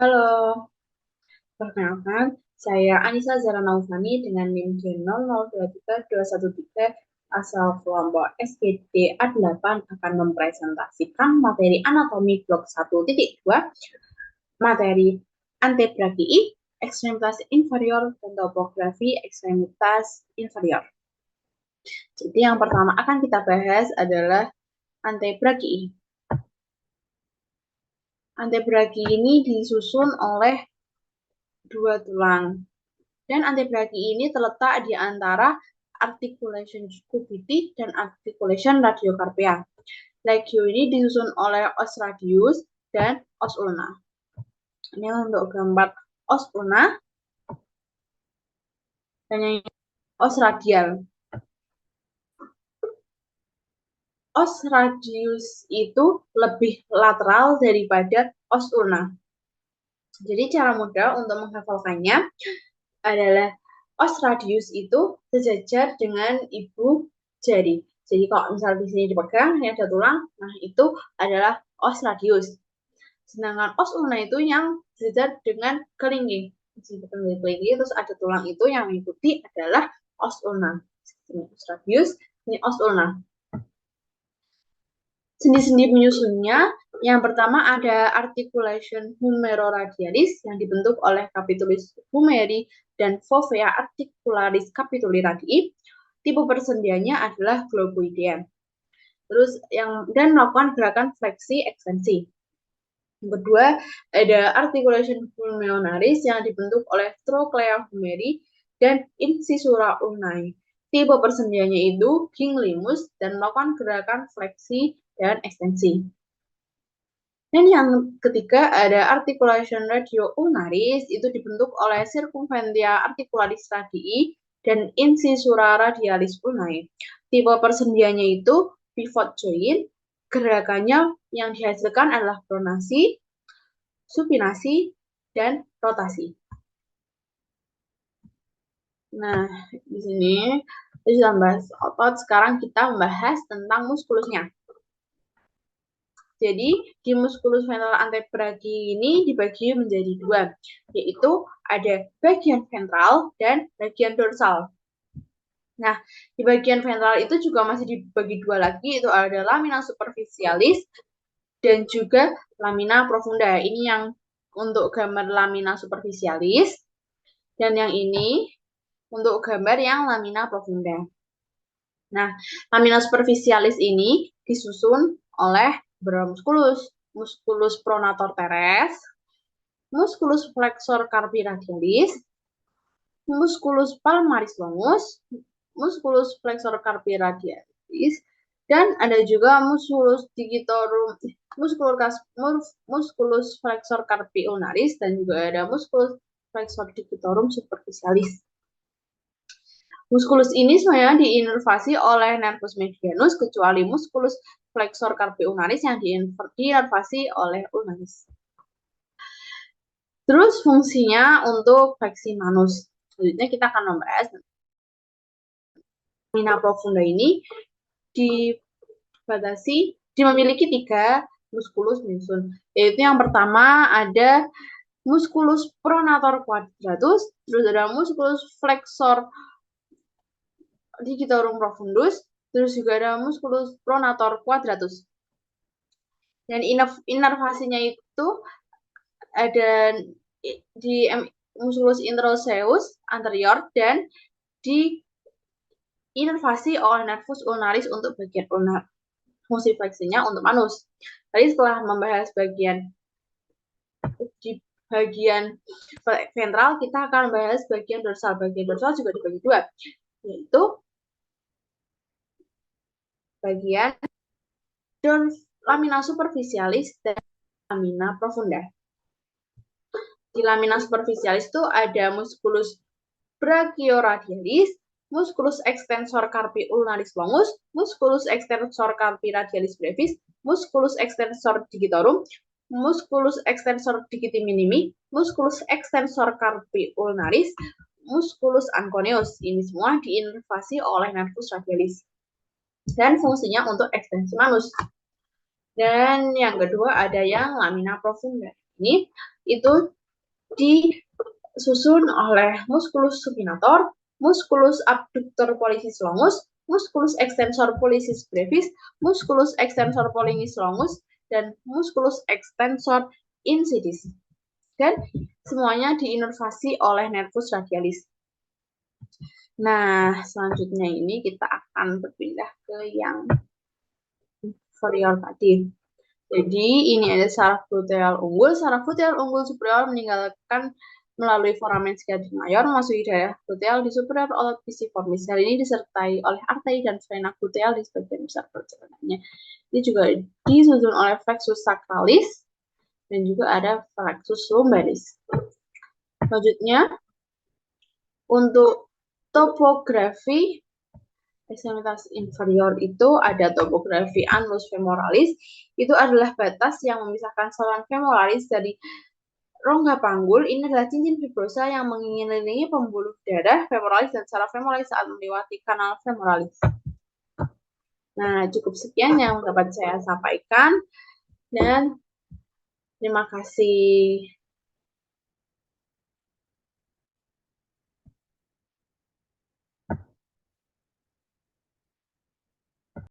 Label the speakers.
Speaker 1: Halo, perkenalkan, saya Anissa Zara Naufani dengan NIM J002313 asal kelompok SPT A8 akan mempresentasikan materi anatomi blok 1.2, materi antebrakii, ekstremitas inferior, dan topografi ekstremitas inferior. Jadi yang pertama akan kita bahas adalah antebrakii. Antebrakii ini disusun oleh dua tulang. Dan antebrakii ini terletak di antara articulation cucurbiti dan articulation radiocarpia. Legio ini disusun oleh os radius dan os ulna. Ini untuk gambar os ulna dan yang os radial. Os radius itu lebih lateral daripada os ulna. Jadi cara mudah untuk menghafalkannya adalah os radius itu sejajar dengan ibu jari. Jadi kalau misal di sini dipegang, ini ada tulang, nah itu adalah os radius. Sedangkan os ulna itu yang sejajar dengan kelingking. Jadi kelingking terus ada tulang itu yang mengikuti adalah os ulna. Ini os radius, ini os ulna. Sendi-sendi penyusunnya, yang pertama ada articulation humeroradialis yang dibentuk oleh capitulus humeri dan fovea articularis capituli radii. Tipe persendiannya adalah globoidea. Terus dan melakukan gerakan fleksi ekstensi. Yang kedua, ada articulation pulmonaris yang dibentuk oleh trochlea humeri dan incisura ulnae. Tipe persendiannya itu ginglimus dan melakukan gerakan fleksi dan ekstensi. Dan yang ketiga ada articulation radio ulnaris, itu dibentuk oleh circumferentia articularis radii dan incisura radialis ulnae. Tipe persendiannya itu pivot joint. Gerakannya yang dihasilkan adalah pronasi, supinasi, dan rotasi. Nah, di sini sudah membahas otot, sekarang kita membahas tentang muskulusnya. Jadi, di muskulus ventral antebrakii ini dibagi menjadi dua, yaitu ada bagian ventral dan bagian dorsal. Nah, di bagian ventral itu juga masih dibagi dua lagi, itu ada lamina superficialis dan juga lamina profunda. Ini yang untuk gambar lamina superficialis, dan yang ini untuk gambar yang lamina profunda. Nah, lamina superficialis ini disusun oleh muskulus, musculus pronator teres, musculus flexor carpi radialis, musculus palmaris longus, musculus flexor carpi radialis, dan ada juga musculus digitorum, musculus flexor carpi ulnaris, dan juga ada musculus flexor digitorum superficialis. Muskulus ini sebenarnya diinervasi oleh nervus medianus kecuali muskulus flexor carpi ulnaris yang diinervasi oleh ulnaris. Terus fungsinya untuk maximanus. Selanjutnya kita akan membahas lamina profunda ini memiliki tiga muskulus menyusun. Yaitu yang pertama ada musculus pronator quadratus, terus ada musculus flexor digitorum profundus, terus juga ada musculus pronator quadratus. Dan inervasinya itu ada di musculus interosseus anterior dan di inervasi oleh nervus ulnaris untuk bagian ulnar. Fungsi fleksinya untuk manus. Tadi setelah membahas di bagian ventral, kita akan membahas bagian dorsal. Bagian dorsal juga dibagi dua, yaitu bagian lamina superficialis dan lamina profunda. Di lamina superficialis itu ada musculus brachioradialis, musculus extensor carpi ulnaris longus, musculus extensor carpi radialis brevis, musculus extensor digitorum, musculus extensor digiti minimi, musculus extensor carpi ulnaris, musculus anconeus. Ini semua diinervasi oleh nervus radialis. Dan fungsinya untuk ekstensi manus. Dan yang kedua ada yang lamina profunda. ini itu disusun oleh musculus supinator, musculus abductor pollicis longus, musculus extensor pollicis brevis, musculus extensor pollicis longus, dan musculus extensor insidis. Dan semuanya diinervasi oleh nervus radialis. Nah, selanjutnya ini kita akan berpindah ke yang inferior tadi. Jadi, ini ada saraf gluteal unggul. Saraf gluteal unggul superior meninggalkan melalui foramen sciatic mayor, memasuki daerah gluteal di superior otolith pisiformis. Hal ini disertai oleh arteri dan vena gluteal di sebagian besar perjalanannya. Ini juga disusun oleh flexus sacralis dan juga ada flexus lumbalis. Selanjutnya, untuk topografi ekstremitas inferior itu ada topografi annulus femoralis, itu adalah batas yang memisahkan saluran femoralis dari rongga panggul. Ini adalah cincin fibrosa yang mengelilingi pembuluh darah femoralis dan saraf femoralis saat melewati kanal femoralis. Nah, cukup sekian yang dapat saya sampaikan dan terima kasih.